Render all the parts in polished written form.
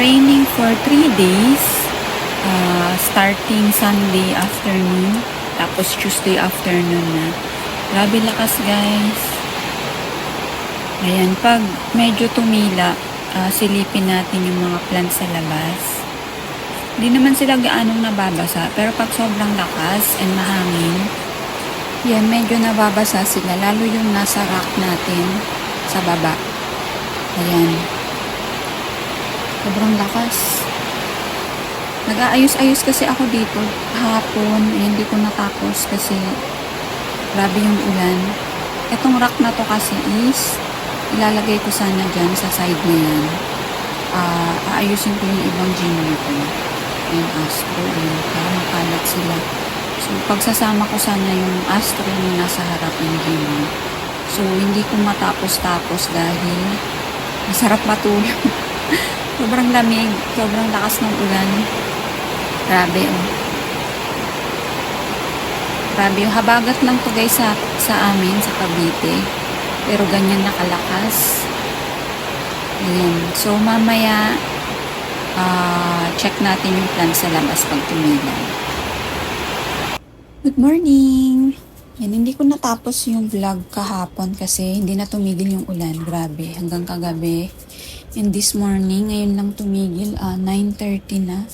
Raining for 3 days. Starting Sunday afternoon. Tapos Tuesday afternoon na. Grabe lakas guys. Ayan, pag medyo tumila, silipin natin yung mga plants sa labas. Hindi naman sila gaanong nababasa, pero pag sobrang lakas and mahangin, yan, medyo nababasa sila, lalo yung nasa rack natin sa baba. Ayan. Sobrang lakas. Nag-aayos-ayos kasi ako dito hapon, hindi ko natapos kasi grabe yung ulan. Itong rack na to kasi is ilalagay ko sana dyan sa side na yan. Aayusin ko yung ibang gym ko. Yung astro, yun, para makalat sila. So, pagsasama ko sana yung astro na nasa harap ng gym. So, hindi ko matapos-tapos dahil masarap matulog. Sobrang lamig, sobrang lakas ng ulan. Grabe, oh. Grabe, yung habagat lang to guys sa amin, sa Cavite. Pero ganyan nakalakas. Ayan. So, mamaya, check natin yung plan sa labas pag tumilaw. Good morning! Yan, hindi ko natapos yung vlog kahapon kasi hindi na tumigil yung ulan. Grabe, hanggang kagabi. And this morning, ngayon lang tumigil, 9:30 na.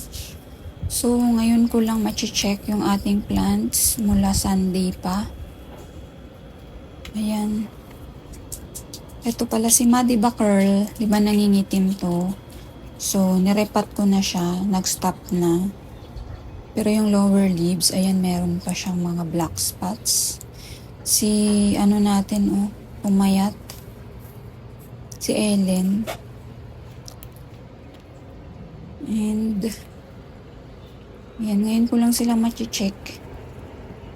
So, ngayon ko lang machi-check yung ating plants mula Sunday pa. Ayan. Ito pala si Madiba Curl. Diba nangingitim to? So, nirepat ko na siya. Nag-stop na. Pero yung lower leaves, ayan, meron pa siyang mga black spots. Si, ano natin, pumayat. Si Ellen. And, ayan, ngayon ko lang sila machi-check.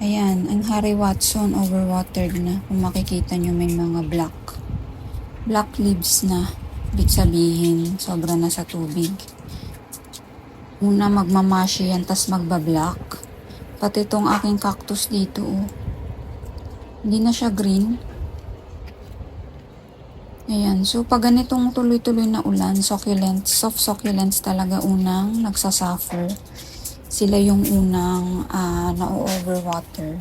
Ayan, ang Harry Watson overwatered na. Kung makikita nyo, may mga black leaves na. Ibig sabihin, sobra na sa tubig. Una magmamashi yan, tas magbablack. Pati itong aking cactus dito, hindi na siya green. Ayan, so pag ganitong tuloy-tuloy na ulan, succulents, soft succulents talaga unang nagsasuffer. Sila yung unang na-overwater.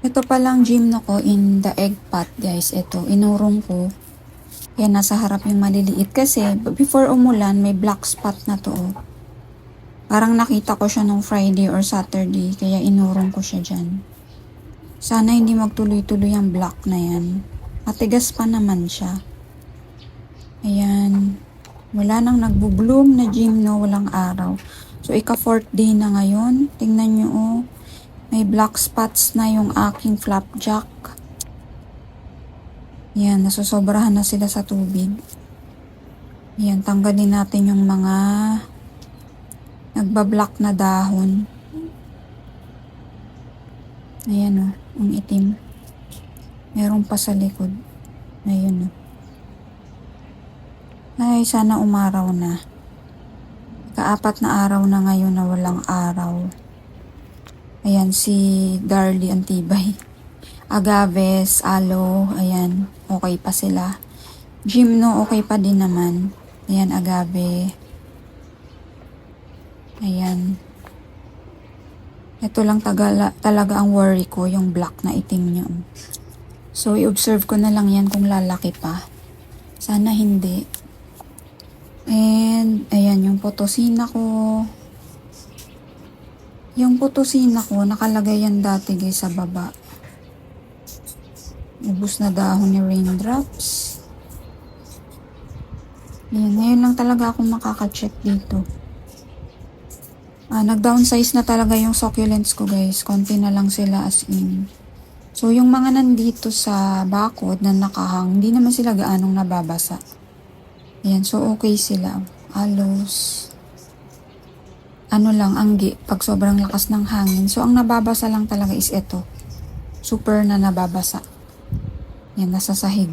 Ito palang gym na ko in the egg pot guys. Ito, inurong ko. Yan, nasa harap yung maliliit. Kasi, before umulan, may black spot na to. Parang nakita ko siya nung Friday or Saturday. Kaya inurong ko siya dyan. Sana hindi magtuloy-tuloy ang black na yan. Matigas pa naman siya. Ayan. Wala nang nagbo-bloom na gym, no? Walang araw. So, ika-4th day na ngayon. Tingnan nyo, may black spots na yung aking flapjack. Yan, nasusobrahan na sila sa tubig. Yan, tanggalin natin yung mga nagbablock na dahon. Ayan, ang itim. Meron pa sa likod. Ayun, Ay, sana umaraw na. Kaapat na araw na ngayon na walang araw. Ayan, si Darlie Antibay. Agaves, aloe, ayan, okay pa sila. Gymno, okay pa din naman. Ayan, agave. Ayan. Ito lang talaga ang worry ko, yung black na itim niya. So, i-observe ko na lang yan kung lalaki pa. Sana hindi. And, ayan, yung potosina ko. Yung potosina ko, nakalagay yan dati guys sa baba. Ubus na dahon ni Raindrops. Ayan, ngayon lang talaga ako makaka-check dito. Nag-downsize na talaga yung succulents ko guys. Konti na lang sila as in. So, yung mga nandito sa bakod na nakahang, hindi naman sila gaanong nababasa. Ayan, so okay sila. Halos lang, anggi, pag sobrang lakas ng hangin. So, ang nababasa lang talaga is ito. Super na nababasa. Yan, nasa sahig.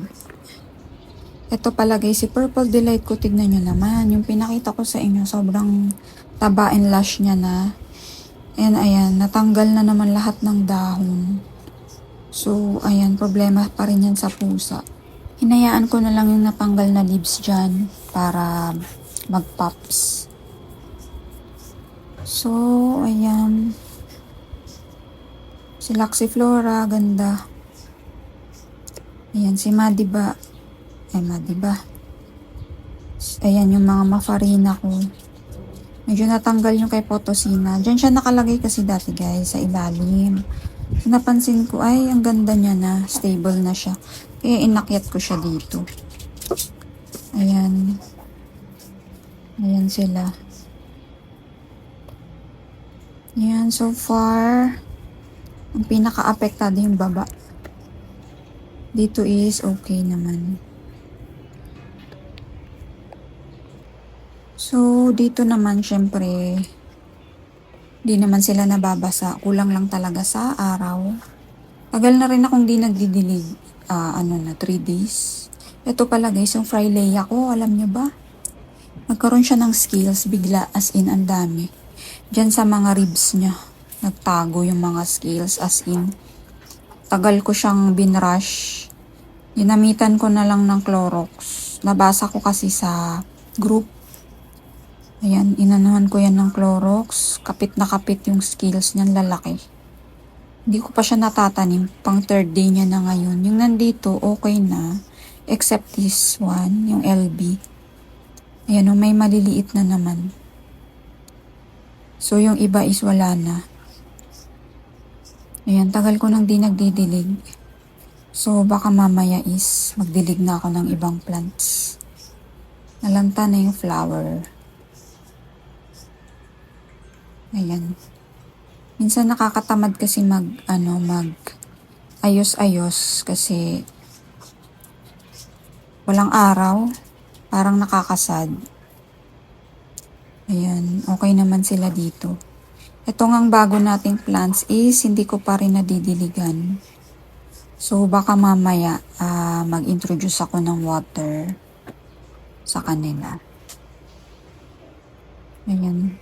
Ito pala guys, si Purple Delight ko, tignan nyo naman. Yung pinakita ko sa inyo, sobrang taba and lush niya na. And ayan, natanggal na naman lahat ng dahon. So, ayan, problema pa rin yan sa pusa. Hinayaan ko na lang yung natanggal na leaves dyan para mag-pops. So, ayan. Si Laxiflora, ganda. Ayan, si Madiba. Ay, Madiba. Ayan, yung mga mafarina ko. Medyo natanggal yung kay Potosina. Diyan siya nakalagay kasi dati guys, sa ilalim. So, napansin ko, ay, ang ganda niya na. Stable na siya. Kaya inakyat ko siya dito. Ayan. Ayan sila. Ayan, so far, ang pinaka-apektado yung baba. Dito is okay naman. So, dito naman, syempre, di naman sila nababasa. Kulang lang talaga sa araw. Tagal na rin akong di nagdidilig. 3 days. Ito pala guys, yung Frylea ko, alam nyo ba? Nagkaroon siya ng skills, bigla, as in, ang dami. Diyan sa mga ribs niya, nagtago yung mga skills, as in. Tagal ko siyang binrush. Ginamitan ko na lang ng Clorox. Nabasa ko kasi sa group. Ayan, inanuhan ko yan ng Clorox. Kapit na kapit yung skills niyan, lalaki. Hindi ko pa siya natatanim. Pang 3rd day niya na ngayon. Yung nandito, okay na. Except this one, yung LB. Ayan, may maliliit na naman. So, yung iba is wala na. Ayan, tagal ko nang di nagdidilig. So, baka mamaya is magdilig na ako ng ibang plants. Nalanta na yung flower. Ayan. Minsan nakakatamad kasi ayos-ayos kasi walang araw. Parang nakakasad. Ayan, okay naman sila dito. Ito ngang bago nating plants is hindi ko pa rin nadidiligan. So, baka mamaya mag-introduce ako ng water sa kanila. Ayan.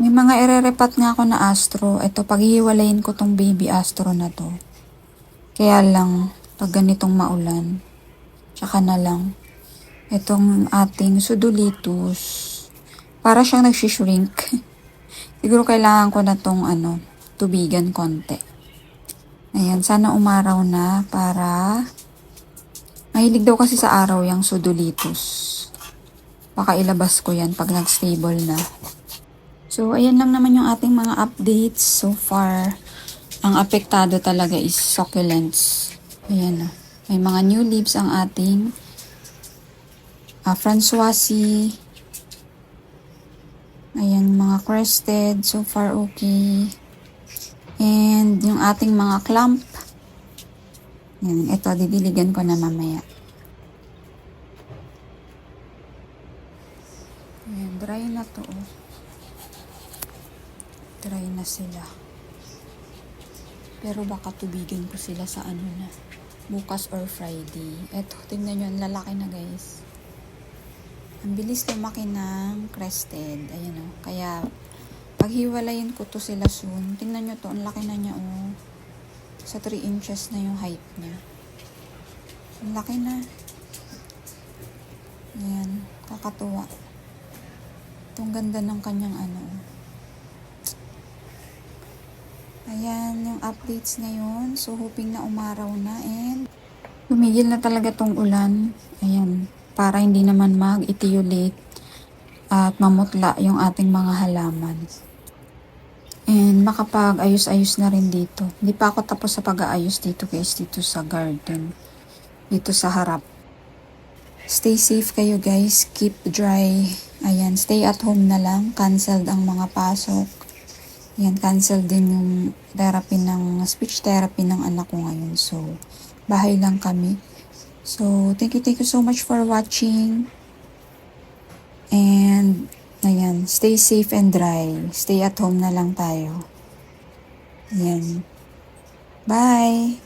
May mga irerepat nga ako na astro. Ito, paghihiwalayin ko tong baby astro na to. Kaya lang, pag ganitong maulan, tsaka na lang. Itong ating Sudulitus, para siyang nagsishrink. Siguro kailangan ko na tong tubigan konti. Ayan, sana umaraw na para mahilig daw kasi sa araw yung Sudulitus. Baka ilabas ko yan pag nag-stable na. So, ayan lang naman yung ating mga updates so far. Ang apektado talaga is succulents. Ayan, may mga new leaves ang ating Françoisie. Ayan, mga crested. So far, okay. And yung ating mga clump. Ayan, ito, didiligan ko na mamaya. Ayan, dry na to. Oh. Dry na sila. Pero baka tubigan ko sila sa na. Bukas or Friday. Eto, tingnan nyo, ang lalaki na guys. Ang bilis lumaki ng crested. Ayan o. Kaya, paghiwalayin ko to sila soon. Tingnan nyo to, ang laki na niya o. Sa 3 inches na yung height niya. Ang laki na. Ayan, kakatuwa. Itong ganda ng kanyang Ayan, yung updates ngayon. So, hoping na umaraw na and tumigil na talaga tong ulan. Ayan, para hindi naman mag-etiolate at mamutla yung ating mga halaman. And makapag-ayos-ayos na rin dito. Hindi pa ako tapos sa pag-aayos dito guys, dito sa garden. Dito sa harap. Stay safe kayo guys. Keep dry. Ayan, stay at home na lang. Canceled ang mga pasok. Ayan, canceled din yung speech therapy ng anak ko ngayon. So, bahay lang kami. So, thank you so much for watching. And, ayan, stay safe and dry. Stay at home na lang tayo. Ayan. Bye!